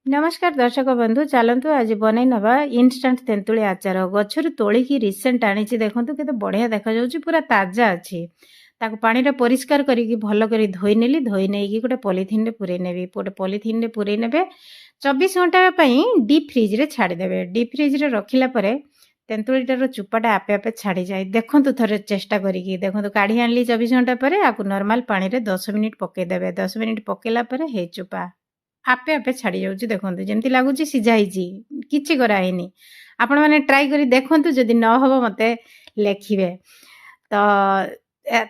नमस्कार दर्शक बंधु चलतु आज बनई नवा इनस्टांट तेंतुली आचार गचर तोलिकी रिसेंट आनी देखते केते बढ़िया देखा जाउची पूरा ताजा अच्छी ताको पानी रे परिष्कार करिकी भल करी धोई नेली धोई नेकी गोटे पॉलिथिन रे पुरै नेबी गोटे पॉलिथिन रे पुरै नेबे 24 घंटा पई डीप फ्रिज रे छाड़ी देबे डीप फ्रिज रे रखिला परे तेंतुलीटार चुपाटा आपे आपे छाड़ी जाए देखंतु थरे चेष्टा करिकी देखंतु काढी आनली 24 घंटा परे आकु नॉर्मल पानी रे 10 मिनिट पके देबे 10 मिनिट पकेला परे हे चुपा आपे आपे छाड़ी जाउची देखंतु जेमति लागुची सिझा हिची किछि करा हैनी आपण माने ट्राई करी देखंतु जदि न होबो मते लेखिबे तो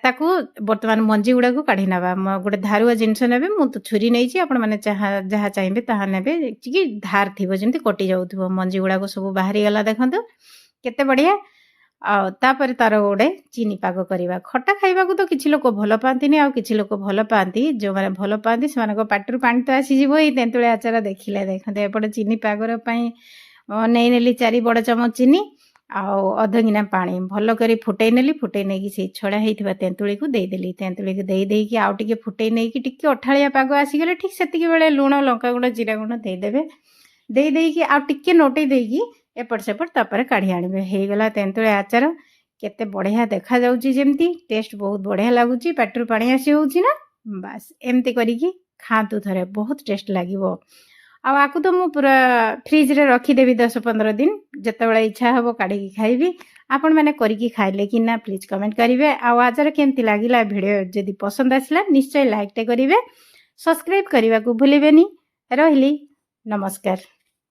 ताकू वर्तमान मंजी गुडा को काढी नबा गोटे धारुआ जिनस नेबे मु तो छुरी नैची आपण माने जहा चाहिबे ताहा नेबे कि धार थिबो जेमति कटि जाउथबो मंजी गुडा को सब बाहरी गला देखंतु केते बढ़िया तापर तार गोटे चीनी पाग करवा खटा खाइबा तो किसी लोक भल पाती आ किसी लोक भल पाती जो मैंने भल पाती से पाटर पानी तो आसीज तेंतुली आचार देखिले देखते एपटे चीनी पागर नहीं नेली 4 बड़ चमच चीनी आउ अध गिना पानी भल कर फुटई नेली फुटई नहीं से छड़ा होता तेंतुली को देदेली तेंतुली को देदेकी आउ टे फुटई नहीं टी अठाड़िया पाग आसीगले ठीक से बेले लुण लंका गुंड जीरा गुंड देदेवे देदेकी आउ टे नोटई देकी एपट सेपट तापर काढ़ी आनबे हे गला तेंतुली आचार केते बढ़िया देखा जाउची जेमती टेस्ट बहुत बढ़िया लागुची पाटर पानी आसी होउची ना बस एमती करिकी खातु थरे बहुत टेस्ट लागिवो आकु तो मु पूरा फ्रिज रे रखी देबी 10-15 दिन जते बेला इच्छा हबो काढी खाइबी आपण माने करिकी खाइले कि ना प्लीज कमेंट करिवे आचार केमती लागिला वीडियो जदी पसंद आसिला निश्चय लाइक टे करिवे सब्सक्राइब करबा को भूलिबेनी रहिली नमस्कार।